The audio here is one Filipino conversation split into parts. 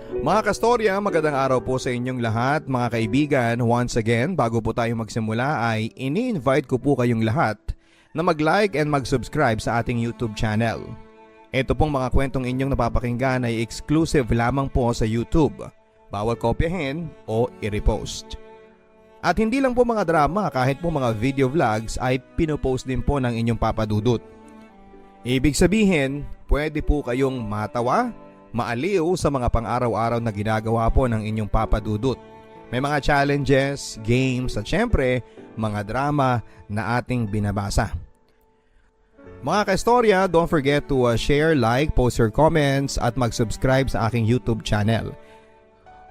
Mga kastorya, magandang araw po sa inyong lahat mga kaibigan. Once again, bago po tayo magsimula ay ini-invite ko po kayong lahat na mag-like and mag-subscribe sa ating YouTube channel. Ito pong mga kwentong inyong napapakinggan ay exclusive lamang po sa YouTube. Bawal kopyahin o i-repost. At hindi lang po mga drama, kahit po mga video vlogs ay pinopost din po ng inyong papadudot. Ibig sabihin, pwede po kayong matawa, maaliw sa mga pang-araw-araw na ginagawa po ng inyong papadudot. May mga challenges, games at syempre mga drama na ating binabasa. Mga kaistorya, don't forget to share, like, post your comments at mag-subscribe sa aking YouTube channel.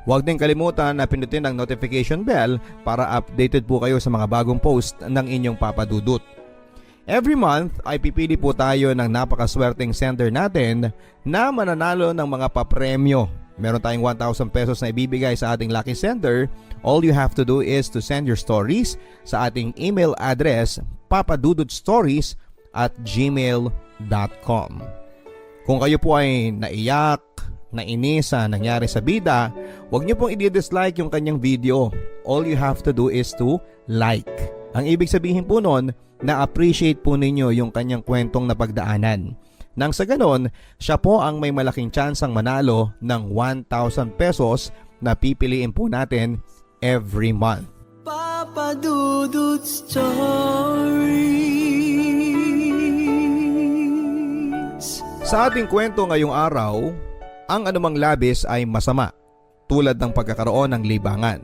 Huwag din kalimutan na pindutin ang notification bell para updated po kayo sa mga bagong post ng inyong papadudot. Every month ay pipili po tayo ng napakaswerteng sender natin na mananalo ng mga papremyo. Meron tayong 1,000 pesos na ibibigay sa ating lucky sender. All you have to do is to send your stories sa ating email address papadudutstories@gmail.com. Kung kayo po ay naiyak, nainis sa nangyari sa bida, huwag niyo pong i-dislike yung kanyang video. All you have to do is to like. Ang ibig sabihin po nun, na-appreciate po ninyo yung kanyang kwentong napagdaanan. Nang sa ganon, siya po ang may malaking tsansang manalo ng 1,000 pesos na pipiliin po natin every month. Papadudut Stories. Sa ating kwento ngayong araw, ang anumang labis ay masama, tulad ng pagkakaroon ng libangan.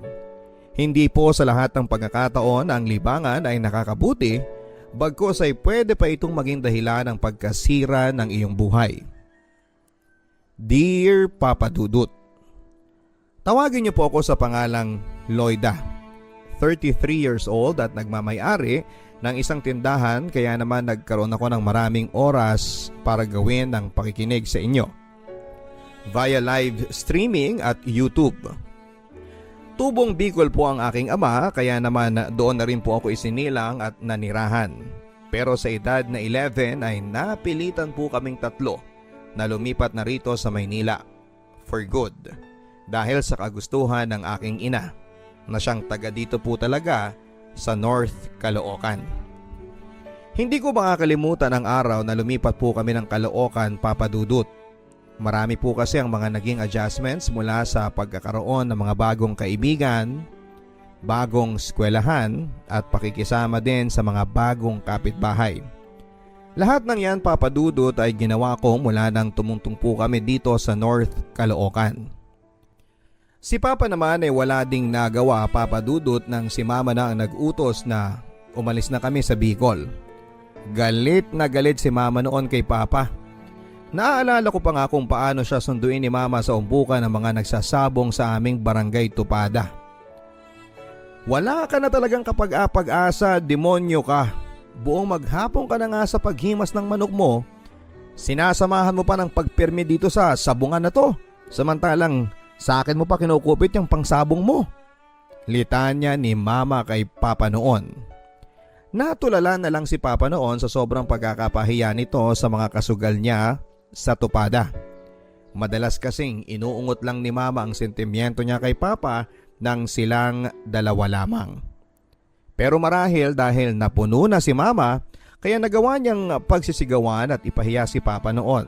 Hindi po sa lahat ng pagkakataon ang libangan ay nakakabuti, bagkus ay pwede pa itong maging dahilan ng pagkasira ng iyong buhay. Dear Papa Dudut, tawagin niyo po ako sa pangalang Lloyda, 33 years old at nagmamay-ari ng isang tindahan, kaya naman nagkaroon ako ng maraming oras para gawin ang pakikinig sa inyo via live streaming at YouTube. Tubong Bicol po ang aking ama, kaya naman doon na rin po ako isinilang at nanirahan. Pero sa edad na 11 ay napilitan po kaming tatlo na lumipat na rito sa Maynila for good dahil sa kagustuhan ng aking ina na siyang taga dito po talaga sa North Caloocan. Hindi ko makakalimutan ang araw na lumipat po kami ng Caloocan, Papa Dudut. Marami po kasi ang mga naging adjustments mula sa pagkakaroon ng mga bagong kaibigan, bagong eskwelahan at pakikisama din sa mga bagong kapitbahay. Lahat ng yan, Papa Dudut, ay ginawa ko mula nang tumungtong po kami dito sa North Caloocan. Si Papa naman ay wala ding nagawa, Papa Dudut, nang si Mama na ang nag-utos na umalis na kami sa Bicol. Galit na galit si Mama noon kay Papa. Naaalala ko pa nga kung paano siya sunduin ni Mama sa umpukan ng mga nagsasabong sa aming barangay Tupada. Wala ka na talagang kapag-apag-asa, demonyo ka. Buong maghapon ka na nga sa paghimas ng manok mo. Sinasamahan mo pa ng pagpirmi dito sa sabungan na to. Samantalang sa akin mo pa kinukupit yung pangsabong mo. Litanya ni Mama kay Papa noon. Natulala na lang si Papa noon sa sobrang pagkakapahiya nito sa mga kasugal niya sa Tupada. Madalas kasing inuungot lang ni Mama ang sentimiento niya kay Papa nang silang dalawa lamang. Pero marahil dahil napuno na si Mama, kaya nagawa niyang pagsisigawan at ipahiya si Papa noon.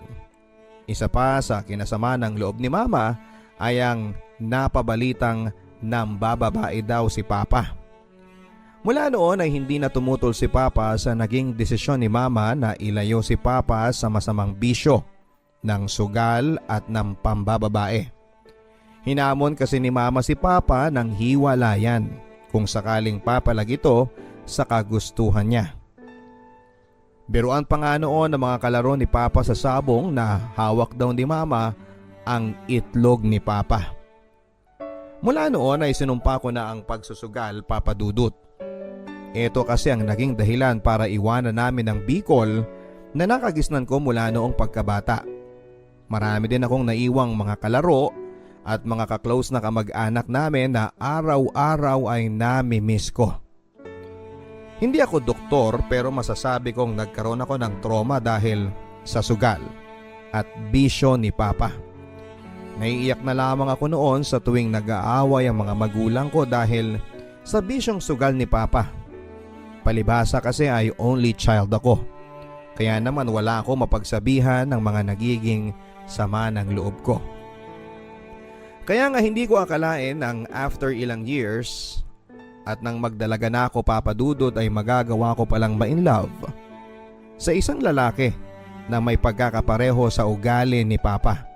Isa pa sa kinasama ng loob ni Mama ay ang napabalitang nambababae daw si Papa. Mula noon ay hindi na tumutol si Papa sa naging desisyon ni Mama na ilayo si Papa sa masamang bisyo ng sugal at ng pambababae. Hinamon kasi ni Mama si Papa ng hiwalayan kung sakaling papalag ito sa kagustuhan niya. Biruan pa nga noon ng mga kalaro ni Papa sa sabong na hawak daw ni Mama ang itlog ni Papa. Mula noon ay sinumpa ko na ang pagsusugal, Papa Dudut. Ito kasi ang naging dahilan para iwanan namin ang Bicol na nakagisnan ko mula noong pagkabata. Marami din akong naiwang mga kalaro at mga kaklose na kamag-anak namin na araw-araw ay nami-miss ko. Hindi ako doktor pero masasabi kong nagkaroon ako ng trauma dahil sa sugal at bisyo ni Papa. Naiiyak na lamang ako noon sa tuwing nag-aaway ang mga magulang ko dahil sa bisyong sugal ni Papa. Palibhasa kasi ay only child ako. Kaya naman wala ako mapagsabihan ng mga nagiging sama ng loob ko. Kaya nga hindi ko akalain ng after ilang years at nang magdalaga na ako, Papa Dudut, ay magagawa ko palang ma-in love sa isang lalaki na may pagkakapareho sa ugali ni Papa.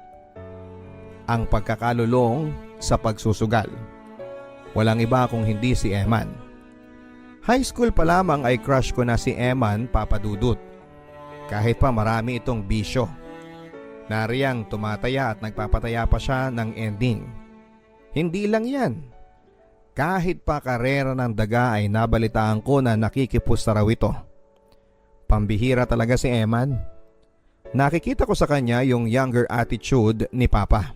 Ang pagkakalulong sa pagsusugal. Walang iba kung hindi si Eman. High school pa lamang ay crush ko na si Eman, Papa Dudut. Kahit pa marami itong bisyo. Nariyang tumataya at nagpapataya pa siya ng ending. Hindi lang yan. Kahit pa karera ng daga ay nabalitaan ko na nakikipus raw ito. Pambihira talaga si Eman. Nakikita ko sa kanya yung younger attitude ni Papa.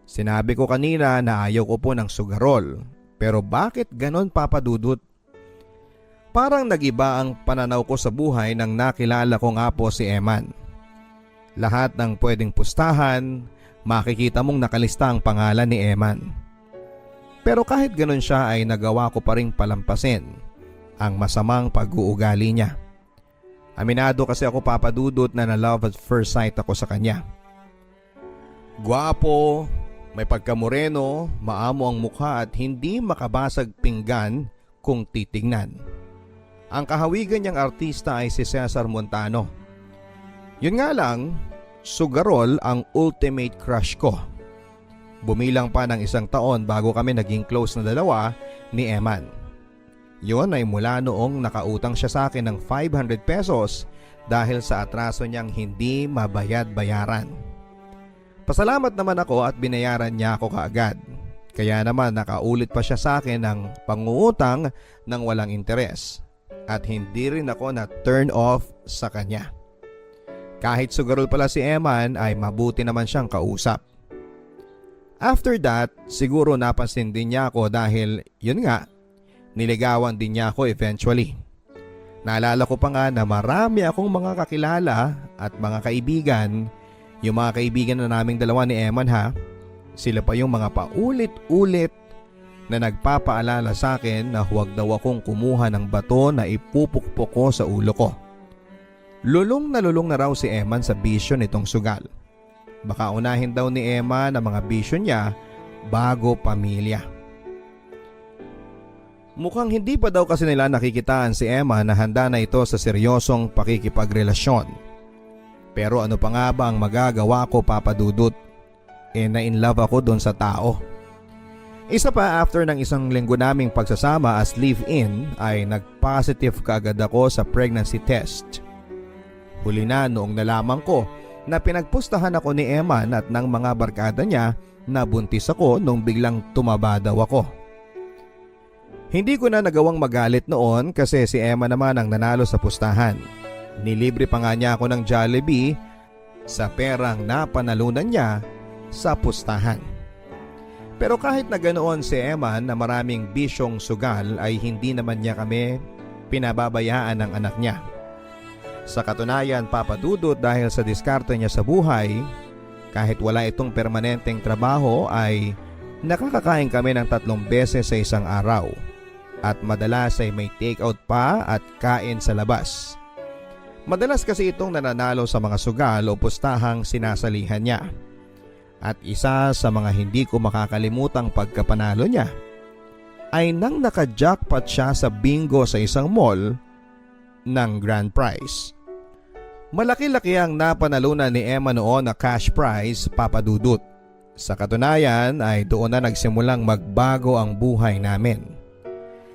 Sinabi ko kanina na ayaw ko po ng sugarol. Pero bakit ganon, Papa Dudut? Parang nagiba ang pananaw ko sa buhay nang nakilala ko nga po si Eman. Lahat ng pwedeng pustahan, makikita mong nakalista ang pangalan ni Eman. Pero kahit ganon siya ay nagawa ko pa ring palampasin ang masamang pag-uugali niya. Aminado kasi ako, Papa Dudut, na na-love at first sight ako sa kanya. Gwapo, may pagkamoreno, maamo ang mukha at hindi makabasag pinggan kung titignan. Ang kahawigan niyang artista ay si Cesar Montano. Yun nga lang, sugarol ang ultimate crush ko. Bumilang pa ng 1 taon bago kami naging close na dalawa ni Eman. Yun ay mula noong nakautang siya sa akin ng 500 pesos dahil sa atraso niyang hindi mabayad-bayaran. Pasalamat naman ako at binayaran niya ako kaagad. Kaya naman nakaulit pa siya sa akin ng pangungutang ng walang interes. At hindi rin ako na turn off sa kanya. Kahit sugarol pala si Eman ay mabuti naman siyang kausap. After that, siguro napansin din niya ako dahil yun nga, niligawan din niya ako eventually. Naalala ko pa nga na marami akong mga kakilala at mga kaibigan. Yung mga kaibigan na naming dalawa ni Eman ha, sila pa yung mga paulit-ulit na nagpapaalala sa akin na huwag daw akong kumuha ng bato na ipupukpok ko sa ulo ko. Lulong na raw si Eman sa bisyo nitong sugal. Baka unahin daw ni Eman ang mga bisyo niya bago pamilya. Mukhang hindi pa daw kasi nila nakikitaan si Eman na handa na ito sa seryosong pakikipagrelasyon. Pero ano pa nga ba ang magagawa ko, Papa Dudut? Na-in love ako doon sa tao. Isa pa, after ng 1 linggo naming pagsasama as live-in ay nag-positive kaagad ako sa pregnancy test. Huli na noong nalaman ko na pinagpustahan ako ni Eman at ng mga barkada niya na buntis ako nung biglang tumaba daw ako. Hindi ko na nagawang magalit noon kasi si Eman naman ang nanalo sa pustahan. Nilibre pa nga niya ako ng Jollibee sa perang napanalunan niya sa pustahan. Pero kahit na ganoon si Eman na maraming bisyong sugal ay hindi naman niya kami pinababayaan ng anak niya. Sa katunayan, Papa Dudut, dahil sa diskarte niya sa buhay, kahit wala itong permanenteng trabaho ay nakakakain kami ng 3 beses sa isang araw. At madalas ay may take-out pa at kain sa labas. Madalas kasi itong nananalo sa mga sugal o pustahang sinasalihan niya. At isa sa mga hindi ko makakalimutang pagkapanalo niya ay nang naka-jackpot siya sa bingo sa isang mall ng grand prize. Malaki-laki ang napanalunan ni Emma noon na cash prize, Papa Dudut. Sa katunayan ay doon na nagsimulang magbago ang buhay namin.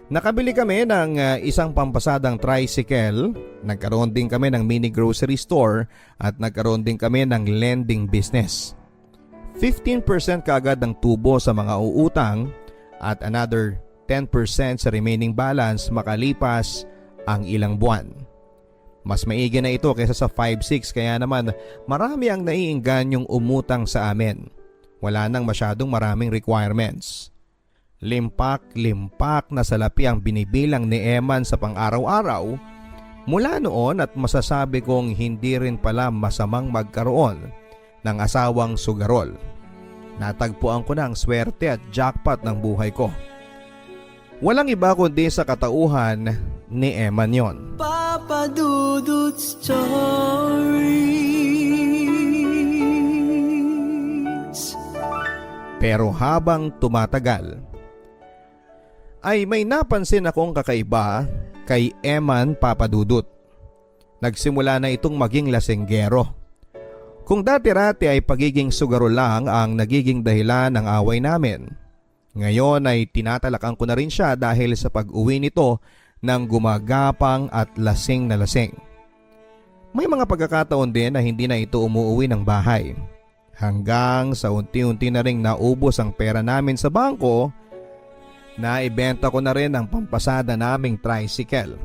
Nakabili kami ng isang pampasadang tricycle, nagkaroon din kami ng mini grocery store at nagkaroon din kami ng lending business. 15% kaagad ang tubo sa mga uutang at another 10% sa remaining balance makalipas ang ilang buwan. Mas maigi na ito kaysa sa 5-6 kaya naman marami ang naiingganyong umutang sa amin. Wala nang masyadong maraming requirements. Limpak-limpak na salapi ang binibilang ni Eman sa pang-araw-araw mula noon at masasabi kong hindi rin pala masamang magkaroon ng asawang sugarol. Natagpuan ko na ang swerte at jackpot ng buhay ko. Walang iba kundi sa katauhan ni Eman yon. Papa Dudut Stories. Pero habang tumatagal, ay may napansin akong kakaiba kay Eman Papadudut. Nagsimula na itong maging lasenggero. Kung dati-rati ay pagiging sugaro lang ang nagiging dahilan ng away namin, ngayon ay tinatalakan ko na rin siya dahil sa pag-uwi nito ng gumagapang at lasing na lasing. May mga pagkakataon din na hindi na ito umuuwi ng bahay. Hanggang sa unti-unti na ring naubos ang pera namin sa bangko, na ibenta ko na rin ang pampasada naming tricycle.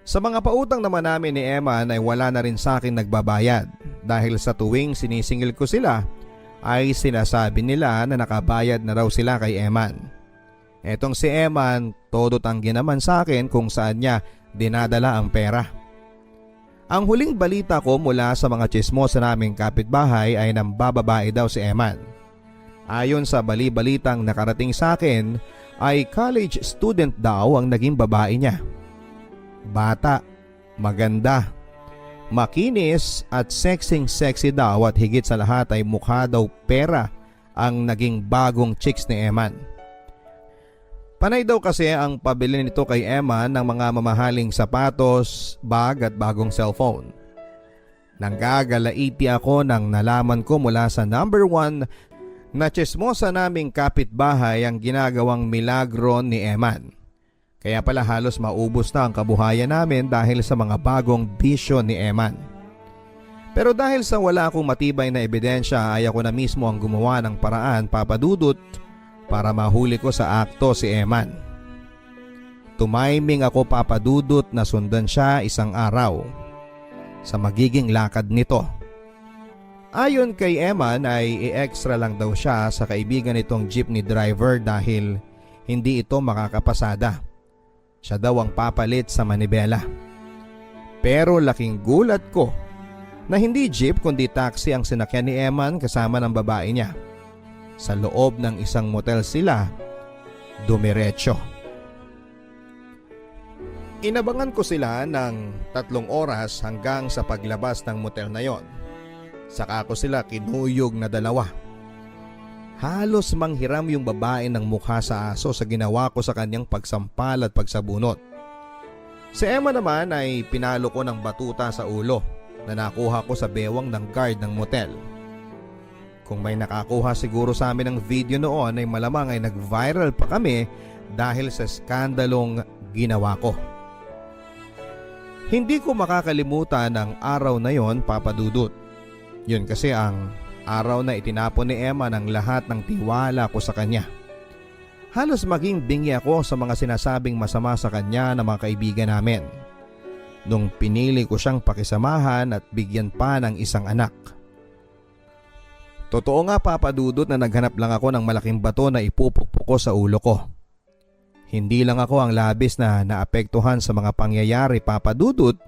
Sa mga pautang naman namin ni Eman ay wala na rin sa akin nagbabayad dahil sa tuwing sinisingil ko sila ay sinasabi nila na nakabayad na raw sila kay Eman. Etong si Eman, todo tanggi naman sa akin kung saan niya dinadala ang pera. Ang huling balita ko mula sa mga tsismosa naming kapitbahay ay nambababae daw si Eman. Ayon sa bali-balitang nakarating sa akin ay college student daw ang naging babae niya. Bata, maganda, makinis at sexy daw at higit sa lahat ay mukha daw pera ang naging bagong chicks ni Eman. Panay daw kasi ang pabili nito kay Eman ng mga mamahaling sapatos, bag at bagong cellphone. Nanggagalaiti ako nang nalaman ko mula sa number 1 na tsismosa naming kapitbahay ang ginagawang milagro ni Eman. Kaya pala halos maubos na ang kabuhayan namin dahil sa mga bagong bisyo ni Eman. Pero dahil sa wala akong matibay na ebidensya ay ako na mismo ang gumawa ng paraan, Papadudut, para mahuli ko sa akto si Eman. Tumaiming ako, Papadudut, na sundan siya isang araw sa magiging lakad nito. Ayon kay Eman ay i-extra lang daw siya sa kaibigan nitong jeepney driver dahil hindi ito makakapasada. Siya daw ang papalit sa manibela. Pero laking gulat ko na hindi jeep kundi taxi ang sinakyan ni Eman kasama ng babae niya. Sa loob ng isang motel sila dumiretso. Inabangan ko sila ng 3 oras hanggang sa paglabas ng motel na yon. Saka ko sila kinuyog na 2. Halos manghiram yung babae ng mukha sa aso sa ginawa ko sa kanyang pagsampal at pagsabunot. Si Emma naman ay pinalo ko ng batuta sa ulo na nakuha ko sa bewang ng guard ng motel. Kung may nakakuha siguro sa amin ng video noon ay malamang ay nag-viral pa kami dahil sa skandalong ginawa ko. Hindi ko makakalimutan ang araw na yon, Papadudut. Yun kasi ang araw na itinapon ni Emma ng lahat ng tiwala ko sa kanya. Halos maging bingi ako sa mga sinasabing masama sa kanya ng mga kaibigan namin. Nung pinili ko siyang pakisamahan at bigyan pa ng isang anak. Totoo nga, Papadudut, na naghanap lang ako ng malaking bato na ipupukpok ko sa ulo ko. Hindi lang ako ang labis na naapektuhan sa mga pangyayari, Papadudut.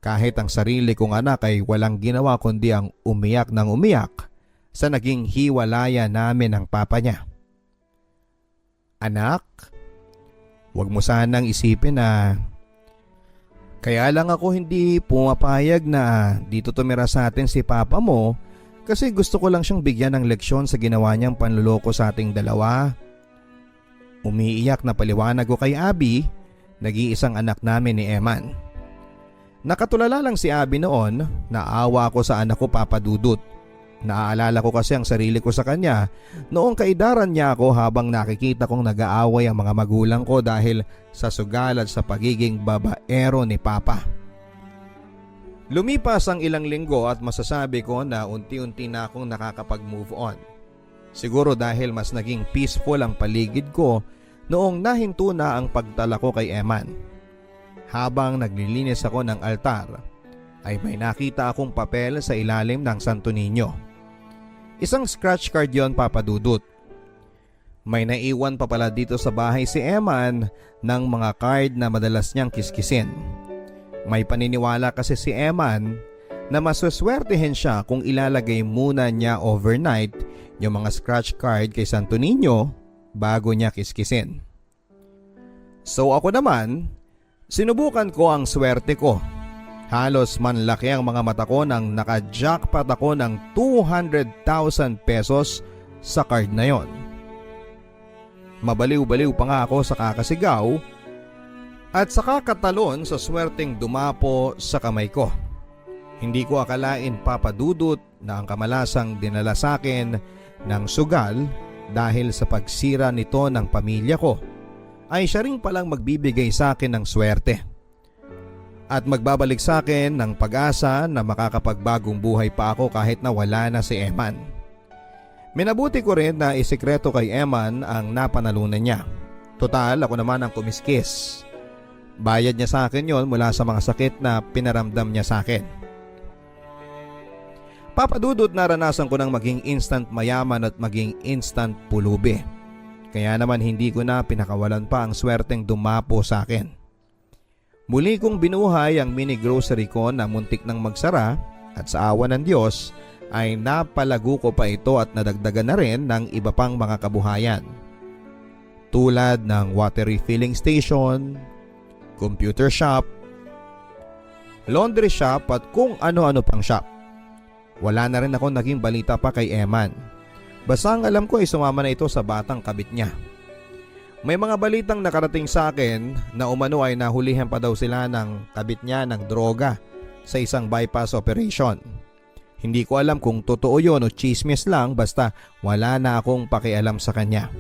Kahit ang sarili kong anak ay walang ginawa kundi ang umiyak ng umiyak sa naging hiwalaya namin ng papa niya. Anak, huwag mo sanang isipin na kaya lang ako hindi pumapayag na dito tumira sa atin si papa mo kasi gusto ko lang siyang bigyan ng leksyon sa ginawa niyang panluloko sa ating dalawa. Umiiyak na paliwanag ko kay Abby, nag-iisang anak namin ni Eman. Nakatulala lang si Abby noon, naawa ako sa anak ko, Papadudut. Naaalala ko kasi ang sarili ko sa kanya noong kaidaran niya ako habang nakikita kong nag-aaway ang mga magulang ko dahil sa sugal at sa pagiging babaero ni Papa. Lumipas ang ilang linggo at masasabi ko na unti-unti na akong nakakapag-move on. Siguro dahil mas naging peaceful ang paligid ko noong nahinto na ang pagtala ko kay Eman. Habang naglilinis ako ng altar, ay may nakita akong papel sa ilalim ng Santo Niño. Isang scratch card yon, Papadudut. May naiwan pa pala dito sa bahay si Eman ng mga card na madalas niyang kiskisin. May paniniwala kasi si Eman na masweswertehin siya kung ilalagay muna niya overnight yung mga scratch card kay Santo Niño bago niya kiskisin. So ako naman, sinubukan ko ang swerte ko. Halos manlaki ang mga mata ko nang naka-jackpot ako ng 200,000 pesos sa card na yon. Mabaliw-baliw pa nga ako sa kakasigaw at sa kakatalon sa swerteng dumapo sa kamay ko. Hindi ko akalain, Papa Dudut, na ang kamalasang dinala sa akin ng sugal dahil sa pagsira nito ng pamilya ko ay siya rin palang magbibigay sa akin ng swerte at magbabalik sa akin ng pag-asa na makakapagbagong buhay pa ako kahit na wala na si Eman. Minabuti ko rin na isikreto kay Eman ang napanalunan niya. Total, ako naman ang kumiskis. Bayad niya sa akin yon mula sa mga sakit na pinaramdam niya sa akin. Papa Dudut, naranasan ko ng maging instant mayaman at maging instant pulubi. Kaya naman hindi ko na pinakawalan pa ang swerteng dumapo sa akin. Muli kong binuhay ang mini grocery ko na muntik nang magsara at sa awa ng Diyos ay napalago ko pa ito at nadagdagan na rin ng iba pang mga kabuhayan. Tulad ng water refilling station, computer shop, laundry shop at kung ano-ano pang shop. Wala na rin ako naging balita pa kay Eman. Basta ang alam ko ay sumama na ito sa batang kabit niya. May mga balitang nakarating sa akin na umano ay nahulihan pa daw sila ng kabit niya ng droga sa isang bypass operation. Hindi ko alam kung totoo yon o chismis lang, basta wala na akong pakialam sa kanya.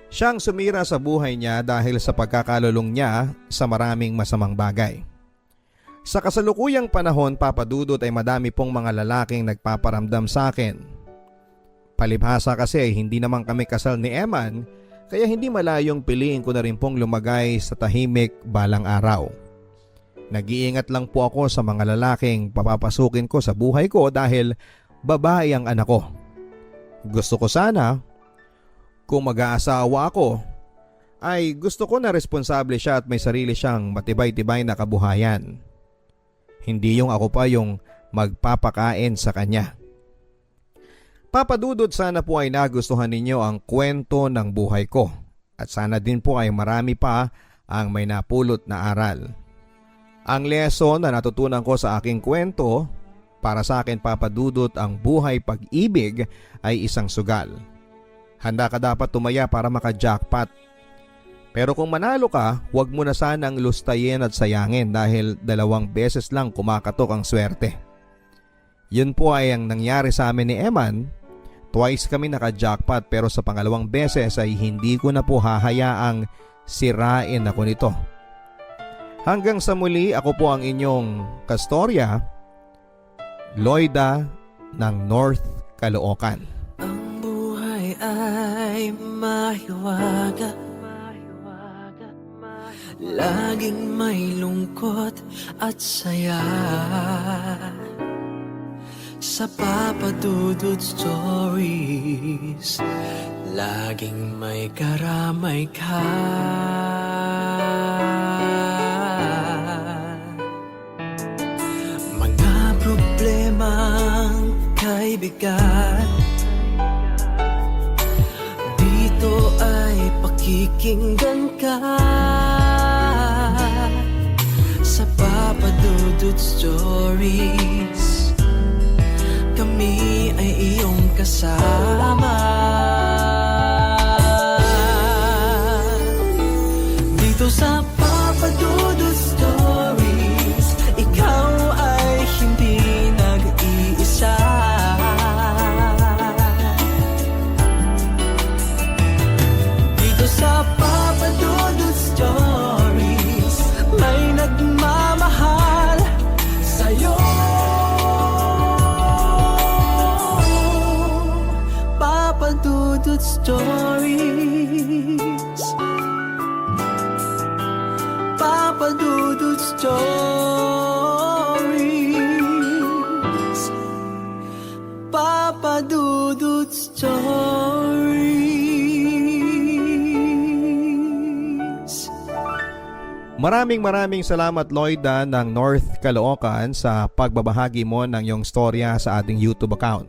Siyang sumira sa buhay niya dahil sa pagkakalulong niya sa maraming masamang bagay. Sa kasalukuyang panahon, Papa Dudut, ay madami pong mga lalaking nagpaparamdam sa akin. Palibhasa kasi ay hindi naman kami kasal ni Eman, kaya hindi malayong piliin ko na rin pong lumagay sa tahimik balang araw. Nag-iingat lang po ako sa mga lalaking papapasukin ko sa buhay ko dahil babae ang anak ko. Gusto ko sana, kung mag-aasawa ako, ay gusto ko na responsable siya at may sarili siyang matibay-tibay na kabuhayan. Hindi yung ako pa yung magpapakain sa kanya. Papa Dudut, sana po ay nagustuhan ninyo ang kwento ng buhay ko at sana din po ay marami pa ang may napulot na aral. Ang lesson na natutunan ko sa aking kwento, para sa akin, Papa Dudut, ang buhay pag-ibig ay isang sugal. Handa ka dapat tumaya para maka-jackpot. Pero kung manalo ka, huwag mo na sanang lustayin at sayangin dahil 2 beses lang kumakatok ang swerte. Yun po ay ang nangyari sa amin ni Eman. Twice kami naka-jackpot pero sa pangalawang beses ay hindi ko na po hahayaang sirain ako nito. Hanggang sa muli, ako po ang inyong kastorya, Loida ng North Caloocan. Ang buhay ay mahiwaga, laging may lungkot at saya. Sa Papa Dudut Stories, laging may karamay ka. Mga problemang kaibigan, dito ay pakikinggan ka. Sa Papa Dudut Stories, kami ay iyong kasama. Dito sa Papa Dudut Stories, ikaw ay hindi nag-iisa. Dito sa Papa Dudut Stories, may nagmamahal sa'yo. Papa Dudut Stories, Papa Dudut Stories, Papa Dudut Stories. Maraming salamat Lloyda ng North Caloocan sa pagbabahagi mo ng iyong storya sa ating YouTube account.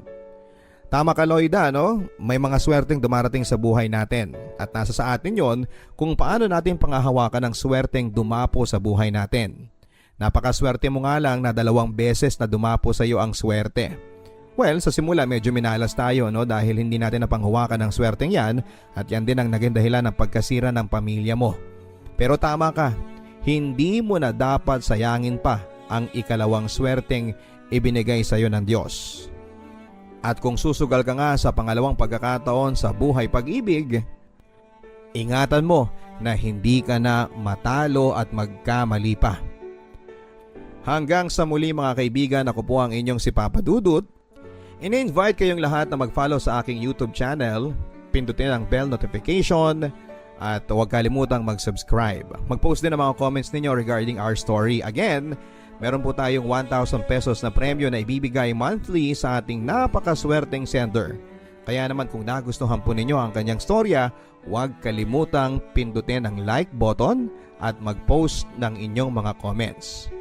Tama ka Lloyda, no? May mga swerteng dumarating sa buhay natin at nasa sa atin yon kung paano natin pangahawakan ng swerteng dumapo sa buhay natin. Napakaswerte mo nga lang na 2 beses na dumapo sa iyo ang swerte. Well, sa simula medyo minalas tayo no dahil hindi natin napanghawakan ng swerteng yan at yan din ang naging dahilan ng pagkasira ng pamilya mo. Pero tama ka, hindi mo na dapat sayangin pa ang ikalawang swerteng ibinigay sa iyo ng Diyos. At kung susugal ka nga sa pangalawang pagkakataon sa buhay pag-ibig, ingatan mo na hindi ka na matalo at magkamali pa. Hanggang sa muli mga kaibigan, ako po ang inyong si Papa Dudut. Ini-invite kayong lahat na mag-follow sa aking YouTube channel, pindutin ang bell notification at huwag kalimutang mag-subscribe. Mag-post din ang mga comments ninyo regarding our story. Again, meron po tayong 1,000 pesos na premyo na ibibigay monthly sa ating napakaswerteng sender. Kaya naman kung nagustuhan po ninyo ang kanyang storya, huwag kalimutang pindutin ang like button at mag-post ng inyong mga comments.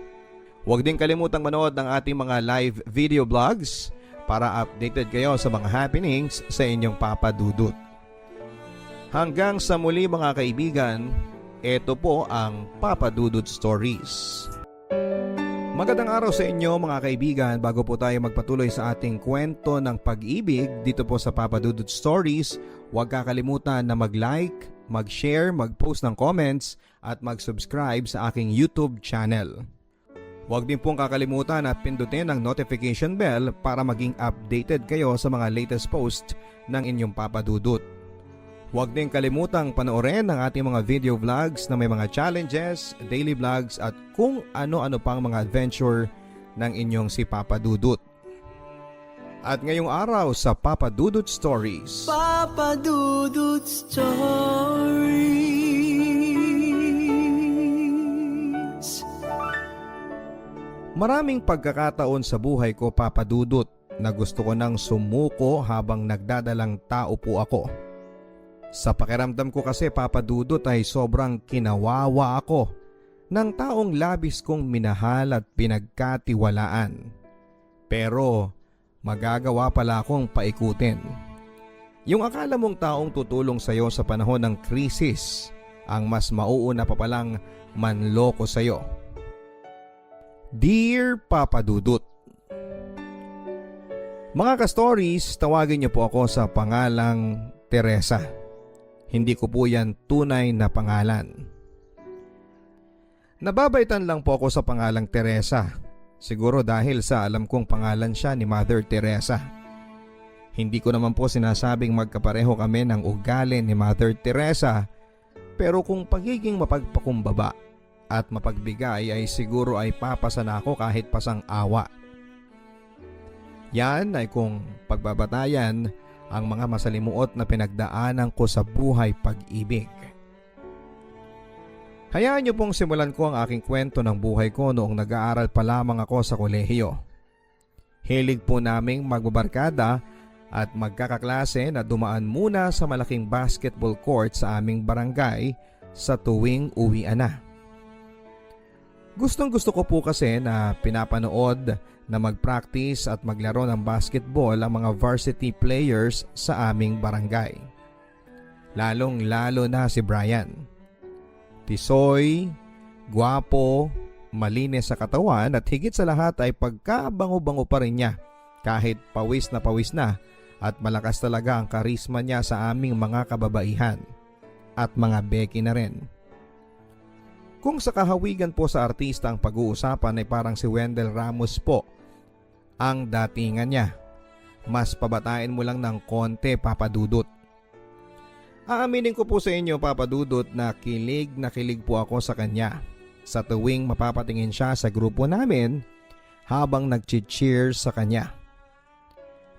Huwag din kalimutang manood ng ating mga live video vlogs para updated kayo sa mga happenings sa inyong Papa Dudut. Hanggang sa muli mga kaibigan, ito po ang Papa Dudut Stories. Magandang araw sa inyo mga kaibigan. Bago po tayo magpatuloy sa ating kwento ng pag-ibig dito po sa Papa Dudut Stories, huwag kakalimutan na mag-like, mag-share, mag-post ng comments at mag-subscribe sa aking YouTube channel. Huwag din pong kakalimutan at pindutin ang notification bell para maging updated kayo sa mga latest post ng inyong Papa Dudut. Huwag din kalimutang panoorin ang ating mga video vlogs na may mga challenges, daily vlogs at kung ano-ano pang mga adventure ng inyong si Papa Dudut. At ngayong araw sa Papa Dudut Stories, Papa Dudut Stories. maraming pagkakataon sa buhay ko Papa Dudut na gusto ko nang sumuko habang nagdadalang tao po ako. Sa pakiramdam ko kasi Papa Dudut ay sobrang kinawawa ako ng taong labis kong minahal at pinagkatiwalaan. Pero magagawa pala akong paikutin. Yung akala mong taong tutulong sa'yo sa panahon ng krisis ang mas mauuna pa palang manloko sa'yo. Dear Papa Dudut, mga ka-stories, tawagin niyo po ako sa pangalang Teresa. Hindi ko po yan tunay na pangalan. Nababaitan lang po ako sa pangalang Teresa. Siguro dahil sa alam kong pangalan siya ni Mother Teresa. Hindi ko naman po sinasabing magkapareho kami ng ugali ni Mother Teresa, pero kung pagiging mapagpakumbaba at mapagbigay ay siguro ay papasa na ako kahit pasang awa. Yan ay kung pagbabatayan ang mga masalimuot na pinagdaanan ko sa buhay pag-ibig. Hayaan niyo pong simulan ko ang aking kwento ng buhay ko noong nag-aaral pa lamang ako sa kolehiyo. Hilig po naming magbabarkada at magkakaklase na dumaan muna sa malaking basketball court sa aming barangay sa tuwing uwian na. Gustong gusto ko po kasi na pinapanood na mag-practice at maglaro ng basketball ang mga varsity players sa aming barangay. Lalong lalo na si Brian. Tisoy, gwapo, malinis sa katawan at higit sa lahat ay pagkabango-bango pa rin niya kahit pawis na at malakas talaga ang karisma niya sa aming mga kababaihan at mga beki na rin. Kung sa kahawigan po sa artista ang pag-uusapan ay parang si Wendell Ramos po ang datingan niya. Mas pabatain mo lang ng konti Papa Dudut. Aaminin ko po sa inyo Papa Dudut na kilig po ako sa kanya sa tuwing mapapatingin siya sa grupo namin habang nag-cheers sa kanya.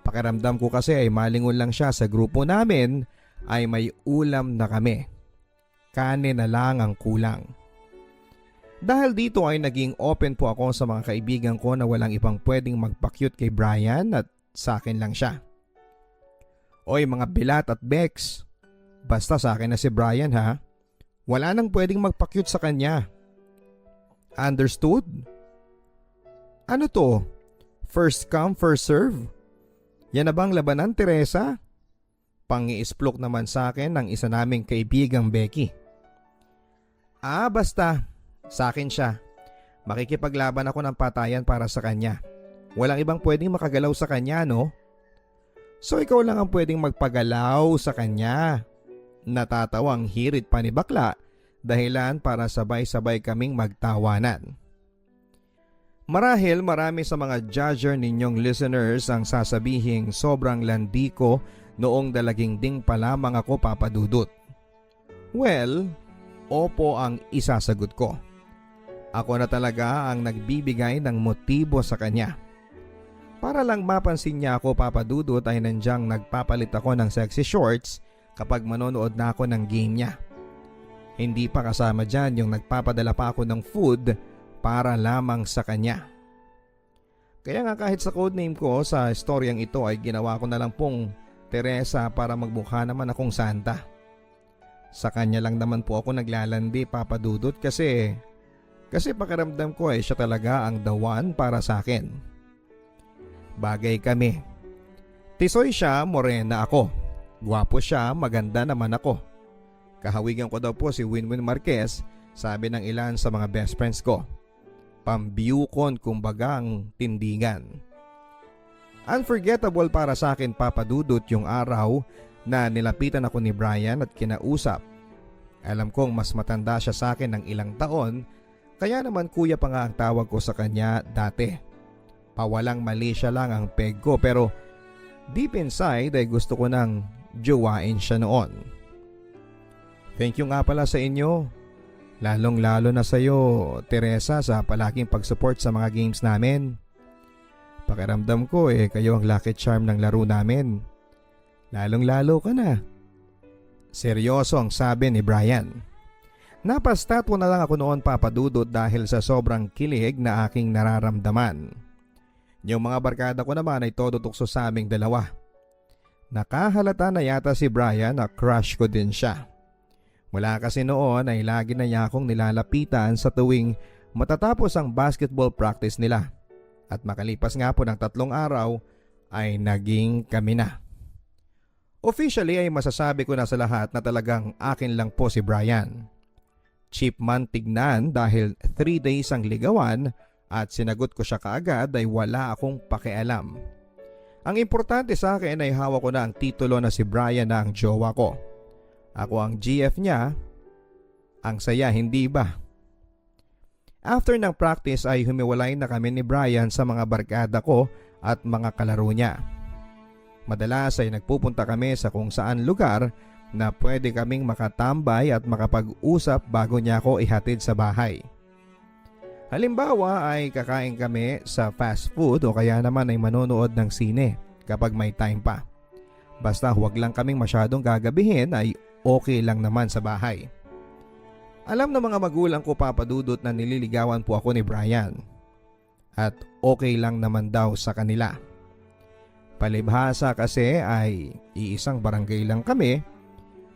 Pakiramdam ko kasi ay malingon lang siya sa grupo namin ay may ulam na kami. Kanin na lang ang kulang. Dahil dito ay naging open po ako sa mga kaibigan ko na walang ibang pwedeng magpa-cute kay Brian at sa akin lang siya. Oy mga Bilat at Bex, basta sa akin na si Brian ha. Wala nang pwedeng magpa-cute sa kanya. Understood? Ano to? First come, first serve? Yan na bang labanan, Teresa? Pangi-isplok naman sa akin ng isa naming kaibigang Becky. Basta. Sa akin siya. Makikipaglaban ako ng patayan para sa kanya. Walang ibang pwedeng makagalaw sa kanya, no? So ikaw lang ang pwedeng magpagalaw sa kanya. Natatawang hirit pa ni bakla, dahilan para sabay-sabay kaming magtawanan. Marahil marami sa mga judger ninyong listeners ang sasabihing sobrang landi ko noong dalaginding pa lamang ako, Papa Dudut. Well, opo ang isasagot ko. Ako na talaga ang nagbibigay ng motibo sa kanya. Para lang mapansin niya ako, Papa Dudut, ay nandyang nagpapalit ako ng sexy shorts kapag manonood na ako ng game niya. Hindi pa kasama dyan yung nagpapadala pa ako ng food para lamang sa kanya. Kaya nga kahit sa codename ko sa storyang ito ay ginawa ko na lang pong Teresa para magmukha naman akong Santa. Sa kanya lang naman po ako naglalandi, Papa Dudut, kasi pakiramdam ko ay siya talaga ang the one para sa akin. Bagay kami. Tisoy siya, morena ako. Gwapo siya, maganda naman ako. Kahawigan ko daw po si Winwin Marquez, sabi ng ilan sa mga best friends ko. Pambiyukon kumbaga ang tindigan. Unforgettable para sa akin, Papa Dudut, yung araw na nilapitan ako ni Brian at kinausap. Alam kong mas matanda siya sa akin ng ilang taon, kaya naman kuya pa nga ang tawag ko sa kanya dati. Pawalang mali siya lang ang peg ko, pero deep inside ay gusto ko nang jowain siya noon. Thank you nga pala sa inyo. Lalong lalo na sa iyo, Teresa, sa palaging pag-support sa mga games namin. Pakiramdam ko kayo ang lucky charm ng laro namin. Lalong lalo ka na. Seryoso ang sabi ni Brian. Napastatwa na lang ako noon, Papa Dudut, dahil sa sobrang kilig na aking nararamdaman. Yung mga barkada ko naman ay todo tukso sa aming dalawa. Nakahalata na yata si Brian na crush ko din siya. Mula kasi noon ay lagi na niya akong nilalapitan sa tuwing matatapos ang basketball practice nila. At makalipas nga po ng 3 araw ay naging kami na. Officially ay masasabi ko na sa lahat na talagang akin lang po si Brian. Cheap man tignan dahil 3 days ang ligawan at sinagot ko siya kaagad ay wala akong pakialam. Ang importante sa akin ay hawak ko na ang titulo na si Brian na ang jowa ko. Ako ang GF niya. Ang saya, hindi ba? After ng practice ay humiwalay na kami ni Brian sa mga barkada ko at mga kalaro niya. Madalas ay nagpupunta kami sa kung saan lugar na pwede kaming makatambay at makapag-usap bago niya ako ihatid sa bahay. Halimbawa ay kakain kami sa fast food o kaya naman ay manonood ng sine kapag may time pa. Basta huwag lang kaming masyadong gagabihin ay okay lang naman sa bahay. Alam ng mga magulang ko, Papa Dudut, na nililigawan po ako ni Brian. At okay lang naman daw sa kanila. Palibhasa kasi ay iisang barangay lang kami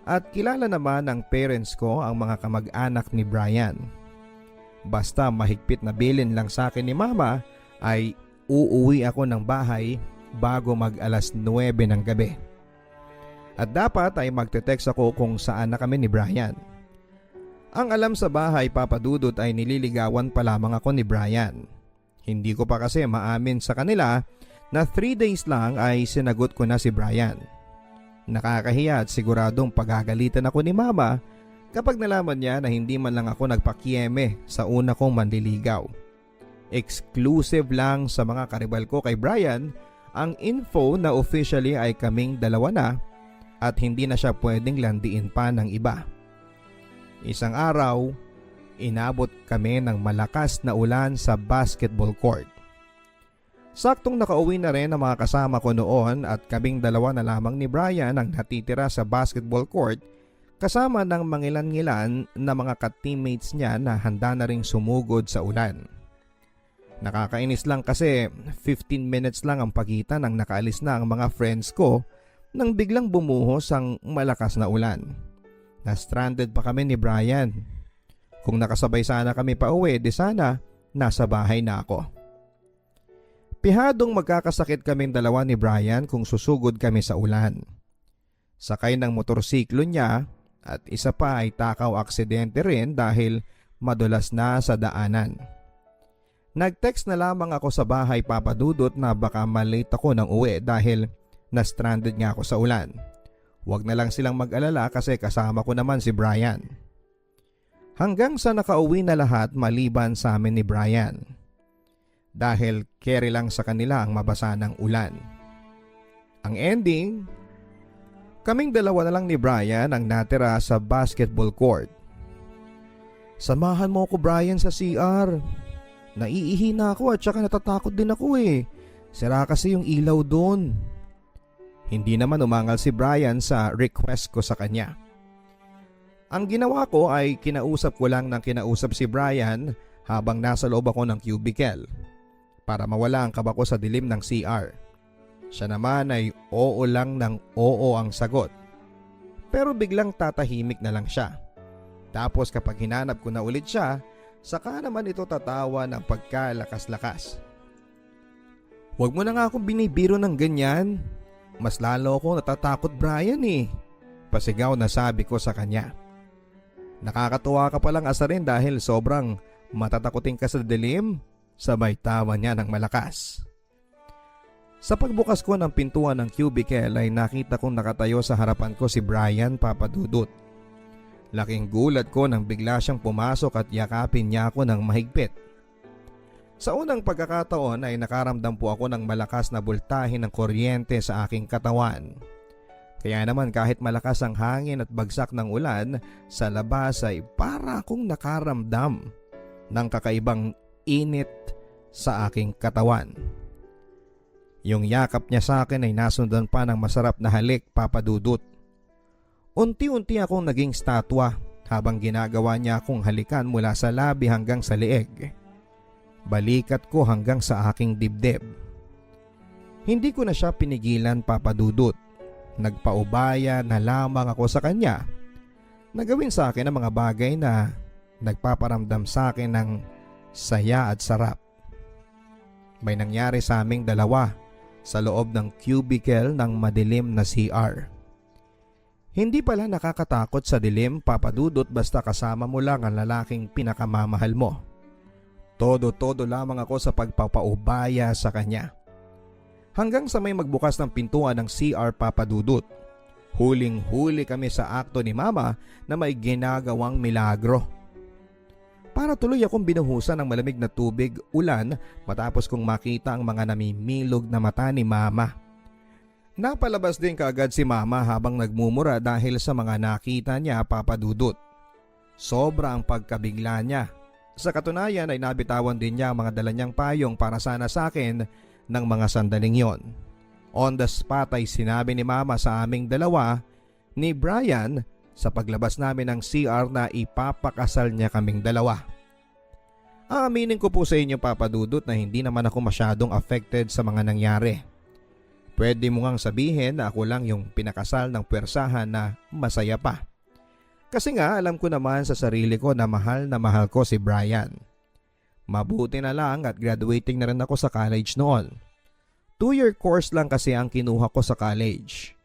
at kilala naman ng parents ko ang mga kamag-anak ni Brian. Basta mahigpit na bilin lang sa akin ni Mama ay uuwi ako ng bahay bago mag-alas 9 ng gabi. At dapat ay magte-text ako kung saan na kami ni Brian. Ang alam sa bahay, Papa Dudut, ay nililigawan pa lamang ako ni Brian. Hindi ko pa kasi maamin sa kanila na 3 days lang ay sinagot ko na si Brian. Nakakahiya at siguradong pagagalitan ako ni Mama kapag nalaman niya na hindi man lang ako nagpakieme sa una kong manliligaw. Exclusive lang sa mga karibal ko kay Brian ang info na officially ay kaming dalawa na at hindi na siya pwedeng landiin pa ng iba. Isang araw, inabot kami ng malakas na ulan sa basketball court. Saktong nakauwi na rin ang mga kasama ko noon at kaming dalawa na lamang ni Brian ang natitira sa basketball court kasama ng mangilan-ngilan na mga ka-teammates niya na handa na ring sumugod sa ulan. Nakakainis lang kasi 15 minutes lang ang pagitan nang nakaalis na ang mga friends ko nang biglang bumuhos ang malakas na ulan. Na-stranded pa kami ni Brian. Kung nakasabay sana kami pa uwi, di sana nasa bahay na ako. Pihadong magkakasakit kaming dalawa ni Brian kung susugod kami sa ulan. Sakay ng motorsiklo niya at isa pa ay takaw aksidente rin dahil madulas na sa daanan. Nag-text na lamang ako sa bahay papadudot na baka malate ako ng uwi dahil na-stranded nga ako sa ulan. Huwag na lang silang mag-alala kasi kasama ko naman si Brian. Hanggang sa nakauwi na lahat maliban sa amin ni Brian. Dahil carry lang sa kanila ang mabasa ng ulan. Ang ending, kaming dalawa na lang ni Brian ang natira sa basketball court. Samahan mo ko Brian sa CR. Naiihi na ako at saka natatakot din ako eh. Sira kasi yung ilaw doon. Hindi naman umangal si Brian sa request ko sa kanya. Ang ginawa ko ay kinausap ko lang ng kinausap si Brian habang nasa loob ako ng cubicle para mawala ang kaba ko sa dilim ng CR. Siya naman ay oo lang ng oo ang sagot. Pero biglang tatahimik na lang siya. Tapos kapag hinanap ko na ulit siya, saka naman ito tatawa ng pagkalakas-lakas. Huwag mo na nga akong binibiro ng ganyan. Mas lalo ako natatakot Brian eh. Pasigaw na sabi ko sa kanya. Nakakatuwa ka palang asarin dahil sobrang matatakotin ka sa dilim. Sabay tawa niya ng malakas. Sa pagbukas ko ng pintuan ng cubicle ay nakita kong nakatayo sa harapan ko si Brian papadudot. Laking gulat ko nang bigla siyang pumasok at yakapin niya ako ng mahigpit. Sa unang pagkakataon ay nakaramdam po ako ng malakas na bultahe ng kuryente sa aking katawan. Kaya naman kahit malakas ang hangin at bagsak ng ulan, sa labas ay para akong nakaramdam ng kakaibang init sa aking katawan. Yung yakap niya sa akin ay nasundan pa ng masarap na halik papadudot. Unti-unti akong naging statwa habang ginagawa niya akong halikan mula sa labi hanggang sa leeg. Balikat ko hanggang sa aking dibdib. Hindi ko na siya pinigilan papadudot. Nagpaubaya na lamang ako sa kanya na gawin sa akin ang mga bagay na nagpaparamdam sa akin ng saya at sarap. May nangyari sa aming dalawa sa loob ng cubicle ng madilim na CR. Hindi pala nakakatakot sa dilim papadudot basta kasama mo lang ang lalaking pinakamamahal mo. Todo-todo lamang ako sa pagpapaubaya sa kanya. Hanggang sa may magbukas ng pintuan ng CR papadudot. Huling-huli kami sa akto ni Mama na may ginagawang milagro. Para tuloy akong binuhusan ng malamig na tubig ulan matapos kong makita ang mga namimilog na mata ni Mama. Napalabas din kaagad si Mama habang nagmumura dahil sa mga nakita niya papadudot. Sobra ang pagkabigla niya. Sa katunayan ay nabitawan din niya ang mga dala niyang payong para sana sa akin ng mga sandaling yon. On the spot ay sinabi ni Mama sa aming dalawa ni Brian sa paglabas namin ng CR na ipapakasal niya kaming dalawa. Aaminin ko po sa inyo papadudot na hindi naman ako masyadong affected sa mga nangyari. Pwede mo ngang sabihin na ako lang yung pinakasal ng puwersahan na masaya pa. Kasi nga alam ko naman sa sarili ko na mahal ko si Brian. Mabuti na lang at graduating na rin ako sa college noon. 2-year course lang kasi ang kinuha ko sa college.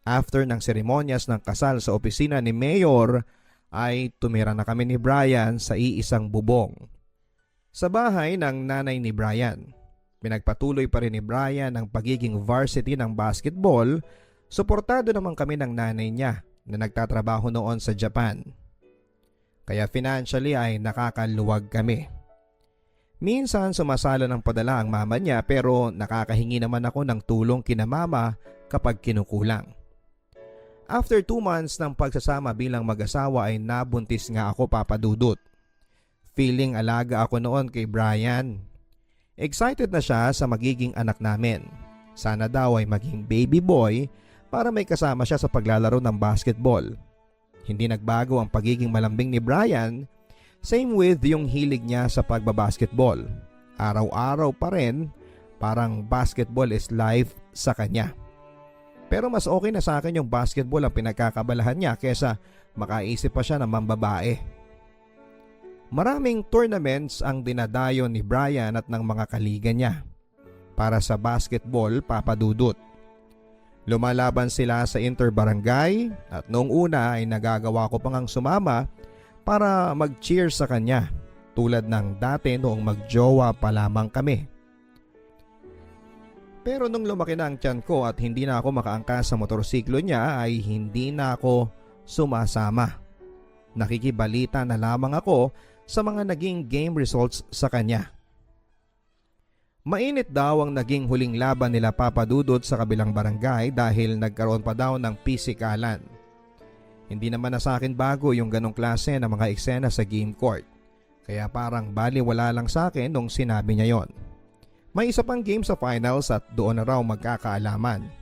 After ng seremonyas ng kasal sa opisina ni Mayor ay tumira na kami ni Brian sa iisang bubong. Sa bahay ng nanay ni Brian. Pinagpatuloy pa rin ni Brian ang pagiging varsity ng basketball. Suportado naman kami ng nanay niya na nagtatrabaho noon sa Japan. Kaya financially ay nakakaluwag kami. Minsan sumasala ng padala ang mama niya pero nakakahingi naman ako ng tulong kina Mama kapag kinukulang. After 2 months ng pagsasama bilang mag-asawa ay nabuntis nga ako papadudot. Feeling alaga ako noon kay Brian. Excited na siya sa magiging anak namin. Sana daw ay maging baby boy para may kasama siya sa paglalaro ng basketball. Hindi nagbago ang pagiging malambing ni Brian. Same with yung hilig niya sa pagbabasketball. Araw-araw pa rin, parang basketball is life sa kanya. Pero mas okay na sa akin yung basketball ang pinagkakabalahan niya kesa makaisip pa siya ng mambabae. Maraming tournaments ang dinadayo ni Brian at ng mga kaliga niya para sa basketball, Papa Dudut. Lumalaban sila sa interbarangay at noong una ay nagagawa ko pang sumama para mag-cheer sa kanya tulad ng dati noong magjowa pa lamang kami. Pero nung lumaki na ang tiyan ko at hindi na ako makaangkas sa motorsiklo niya ay hindi na ako sumasama. Nakikibalita na lamang ako sa mga naging game results sa kanya. Mainit daw ang naging huling laban nila Papa Dudut sa kabilang barangay dahil nagkaroon pa daw ng pisikalan. Hindi naman na sa akin bago yung ganong klase ng mga eksena sa game court. Kaya parang baliwala lang sa akin nung sinabi niya yon. May isa pang game sa finals at doon na raw magkakaalaman.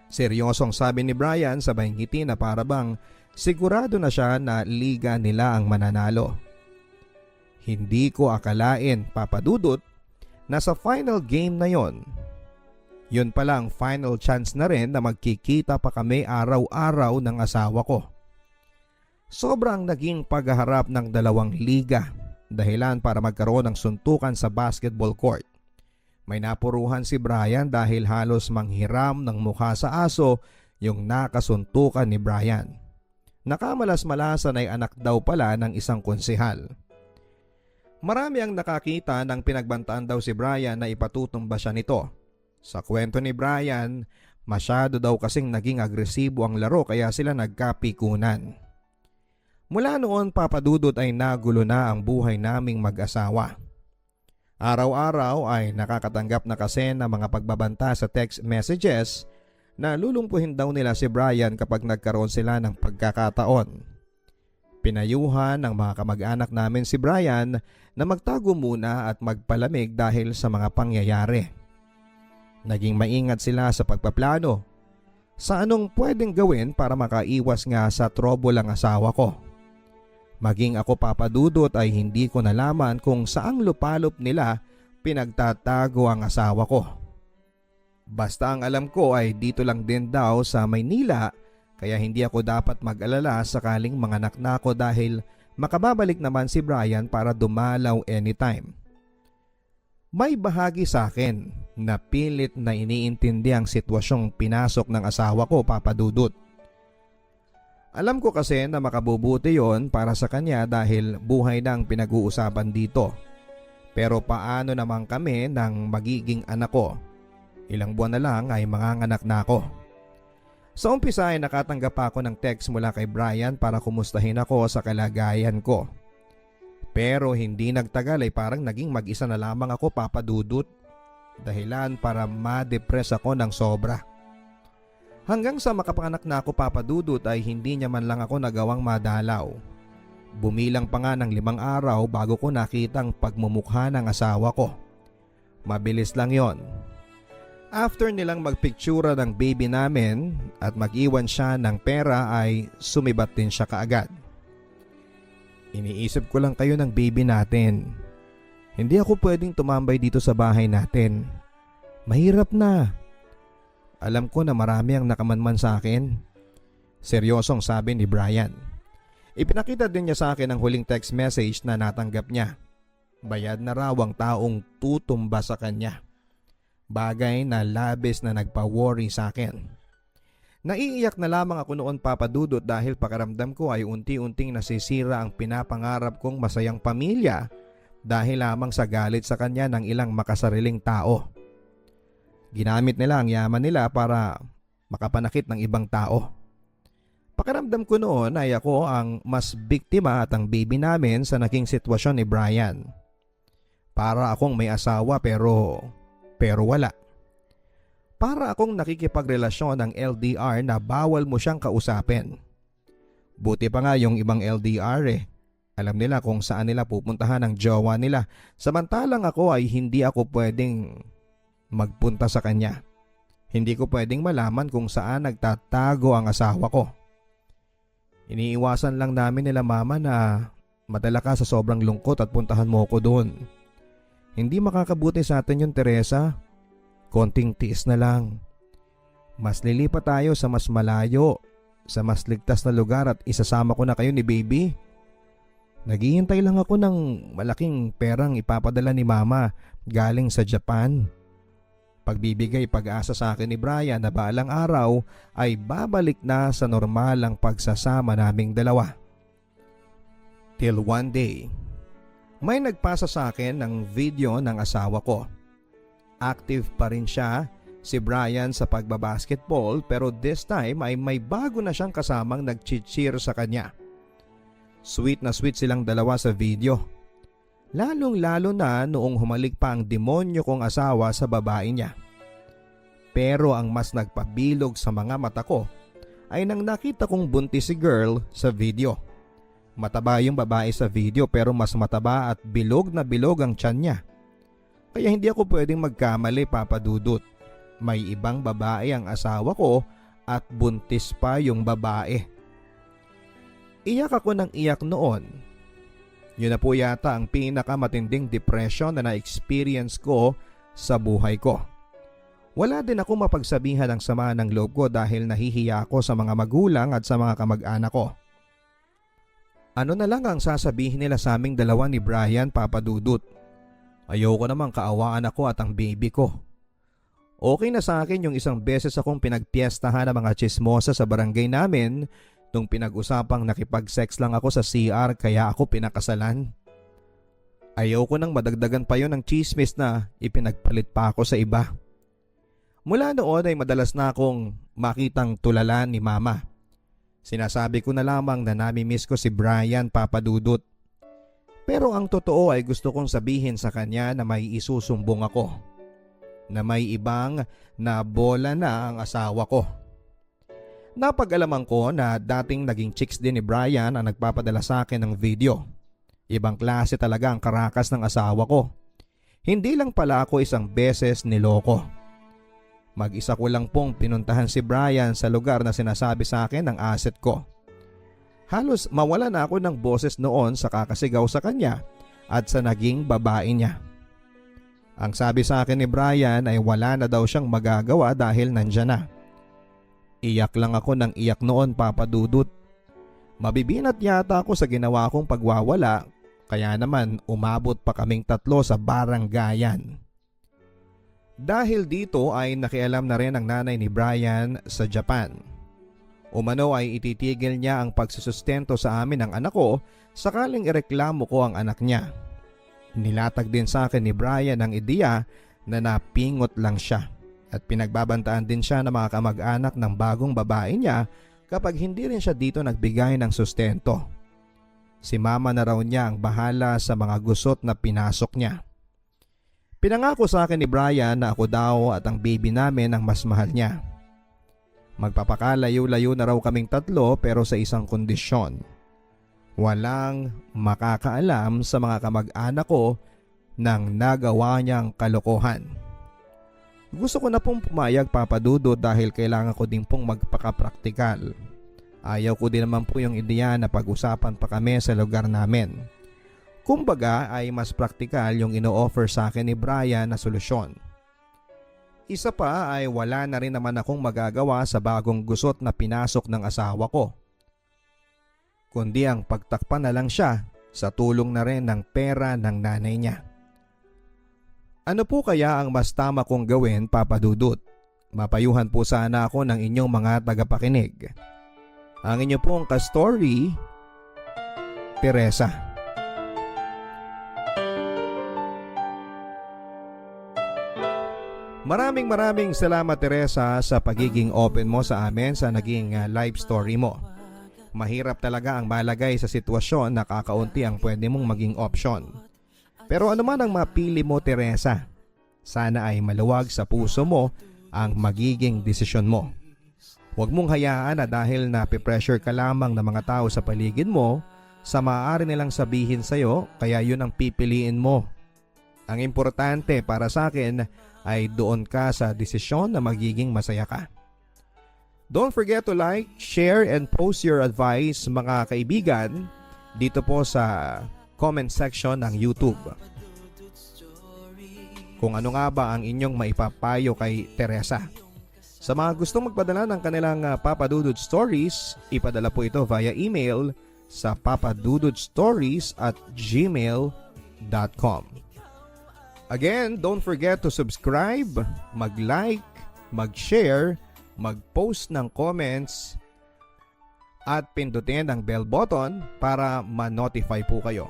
Seryosong sabi ni Brian sabay ngiti na para bang sigurado na siya na liga nila ang mananalo. Hindi ko akalain, Papa Dudut, na sa final game na yon, yun pala ang final chance na rin na magkikita pa kami araw-araw ng asawa ko. Sobrang naging paghaharap ng dalawang liga, dahilan para magkaroon ng suntukan sa basketball court. May napuruhan si Brian dahil halos manghiram ng mukha sa aso yung nakasuntukan ni Brian. Nakamalas-malasan ay anak daw pala ng isang konsehal. Marami ang nakakita ng pinagbantaan daw si Brian na ipatutumba siya nito. Sa kwento ni Brian, masyado daw kasing naging agresibo ang laro kaya sila nagkapikunan. Mula noon, Papa Dudut, ay nagulo na ang buhay naming mag-asawa. Araw-araw ay nakakatanggap na kasi ng mga pagbabanta sa text messages na lulumpuhin daw nila si Brian kapag nagkaroon sila ng pagkakataon. Pinayuhan ng mga kamag-anak namin si Brian na magtago muna at magpalamig dahil sa mga pangyayari. Naging maingat sila sa pagpaplano sa anong pwedeng gawin para makaiwas nga sa trouble ang asawa ko. Maging ako, Papa Dudut, ay hindi ko nalaman kung saang lupalop nila pinagtatago ang asawa ko. Basta ang alam ko ay dito lang din daw sa Maynila. Kaya hindi ako dapat mag-alala sakaling manganak na ako dahil makababalik naman si Brian para dumalaw anytime. May bahagi sa akin na pilit na iniintindi ang sitwasyong pinasok ng asawa ko, Papa Dudut. Alam ko kasi na makabubuti yon para sa kanya dahil buhay na ang pinag-uusapan dito. Pero paano naman kami ng magiging anak ko? Ilang buwan na lang ay manganganak na ako. Sa umpisa ay nakatanggap ako ng text mula kay Brian para kumustahin ako sa kalagayan ko. Pero hindi nagtagal ay parang naging mag-isa na lamang ako, Papa Dudut. Dahilan para ma-depress ako ng sobra. Hanggang sa makapanganak na ako, Papa Dudut, ay hindi niya man lang ako nagawang madalaw. Bumilang pa nga ng 5 araw bago ko nakitang pagmumukha ng asawa ko. Mabilis lang yon. After nilang magpictura ng baby namin at mag-iwan siya ng pera ay sumibat din siya kaagad. Iniisip ko lang kayo ng baby natin. Hindi ako pwedeng tumambay dito sa bahay natin. Mahirap na. Alam ko na marami ang nakamanman sa akin. Seryosong sabi ni Brian. Ipinakita din niya sa akin ang huling text message na natanggap niya. Bayad na raw ang taong tutumba sa kanya. Bagay na labis na nagpa-worry sa akin. Naiiyak na lamang ako noon, Papa Dudut, dahil pakiramdam ko ay unti-unting nasisira ang pinapangarap kong masayang pamilya dahil lamang sa galit sa kanya ng ilang makasariling tao. Ginamit nila ang yaman nila para makapanakit ng ibang tao. Pakiramdam ko noon ay ako ang mas biktima at ang baby namin sa naging sitwasyon ni Brian. Para akong may asawa pero wala. Para akong nakikipagrelasyon ng LDR na bawal mo siyang kausapin. Buti pa nga yung ibang LDR eh. Alam nila kung saan nila pupuntahan ang jowa nila. Samantalang ako ay hindi ako pwedeng magpunta sa kanya. Hindi ko pwedeng malaman kung saan nagtatago ang asawa ko. Iniiwasan lang namin nila mama na madala ka sa sobrang lungkot at puntahan mo ko doon. Hindi makakabuti sa atin yun, Teresa. Konting tiis na lang. Mas lilipat tayo sa mas malayo, sa mas ligtas na lugar at isasama ko na kayo ni baby. Naghihintay lang ako ng malaking perang ipapadala ni Mama galing sa Japan. Pagbibigay pag-asa sa akin ni Brian na balang araw ay babalik na sa normal ang pagsasama naming dalawa. Till one day, may nagpasa sa akin ng video ng asawa ko. Active pa rin siya, si Brian, sa pagbabasketball, pero this time ay may bago na siyang kasamang nag-cheer sa kanya. Sweet na sweet silang dalawa sa video. Lalong-lalo na noong humalik pa ang demonyo kong asawa sa babae niya. Pero ang mas nagpabilog sa mga mata ko ay nang nakita kong buntis si girl sa video. Mataba yung babae sa video pero mas mataba at bilog na bilog ang tiyan niya. Kaya hindi ako pwedeng magkamali, Papa Dudut. May ibang babae ang asawa ko at buntis pa yung babae. Iyak ako ng iyak noon. Yun na po yata ang pinakamatinding depression na na-experience ko sa buhay ko. Wala din ako mapagsabihan ng sama ng loob ko dahil nahihiya ako sa mga magulang at sa mga kamag-anak ko. Ano na lang ang sasabihin nila sa aming dalawa ni Brian, Papa Dudut? Ayoko namang kaawaan ako at ang baby ko. Okay na sa akin yung isang beses akong pinagpiestahan ng mga chismosa sa barangay namin nung pinag-usapang nakipag-sex lang ako sa CR kaya ako pinakasalan. Ayoko nang madagdagan pa yon ng chismis na ipinagpalit pa ako sa iba. Mula noon ay madalas na akong makitang tulalan ni Mama. Sinasabi ko na lamang na nami-miss ko si Brian, Papa Dudut. Pero ang totoo ay gusto kong sabihin sa kanya na may isusumbong ako. Na may ibang na bola na ang asawa ko. Napag-alaman ko na dating naging chicks din ni Brian ang nagpapadala sa akin ng video. Ibang klase talaga ang karakas ng asawa ko. Hindi lang pala ako isang beses niloko. Mag-isa ko lang pong pinuntahan si Brian sa lugar na sinasabi sa akin ng asset ko. Halos mawala na ako ng boses noon sa kakasigaw sa kanya at sa naging babae niya. Ang sabi sa akin ni Brian ay wala na daw siyang magagawa dahil nandyan na. Iyak lang ako ng iyak noon, Papa Dudut. Mabibinat yata ako sa ginawa kong pagwawala kaya naman umabot pa kaming 3 sa baranggayan. Dahil dito ay nakialam na rin ang nanay ni Brian sa Japan. Umano ay ititigil niya ang pagsusustento sa amin ng anak ko sakaling ireklamo ko ang anak niya. Nilatag din sa akin ni Brian ang ideya na napingot lang siya at pinagbabantaan din siya ng mga kamag-anak ng bagong babae niya kapag hindi rin siya dito nagbigay ng sustento. Si Mama na raw niya ang bahala sa mga gusot na pinasok niya. Pinangako sa akin ni Brian na ako daw at ang baby namin ang mas mahal niya. Magpapakalayo-layo na raw kaming 3 pero sa isang kondisyon. Walang makakaalam sa mga kamag-anak ko nang nagawa niyang kalokohan. Gusto ko na pong pumayag, Papa Dudut, dahil kailangan ko din pong magpakapraktikal. Ayaw ko din naman po yung ideya na pag-usapan pa kami sa lugar namin. Kumbaga ay mas praktikal yung ino-offer sa akin ni Brian na solusyon. Isa pa ay wala na rin naman akong magagawa sa bagong gusot na pinasok ng asawa ko. Kundi ang pagtakpan na lang siya sa tulong na rin ng pera ng nanay niya. Ano po kaya ang mas tama kong gawin, Papa Dudut? Mapayuhan po sana ako ng inyong mga tagapakinig. Ang inyo pong ka-story, Teresa. Maraming salamat, Teresa, sa pagiging open mo sa amin sa naging live story mo. Mahirap talaga ang malagay sa sitwasyon na kakaunti ang pwede mong maging option. Pero ano man ang mapili mo, Teresa, sana ay maluwag sa puso mo ang magiging desisyon mo. Huwag mong hayaan na dahil napipressure ka lamang ng mga tao sa paligid mo, sa maaari nilang sabihin sa'yo kaya yun ang pipiliin mo. Ang importante para sa akin ay doon ka sa desisyon na magiging masaya ka. Don't forget to like, share, and post your advice, mga kaibigan, dito po sa comment section ng YouTube. Kung ano nga ba ang inyong maipapayo kay Teresa. Sa mga gustong magpadala ng kanilang Papa Dudut stories, ipadala po ito via email sa papadudutstories@gmail.com. Again, don't forget to subscribe, mag-like, mag-share, mag-post ng comments, at pindutin ang bell button para ma-notify po kayo.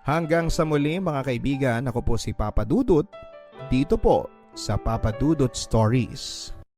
Hanggang sa muli mga kaibigan, ako po si Papa Dudut, dito po sa Papa Dudut Stories.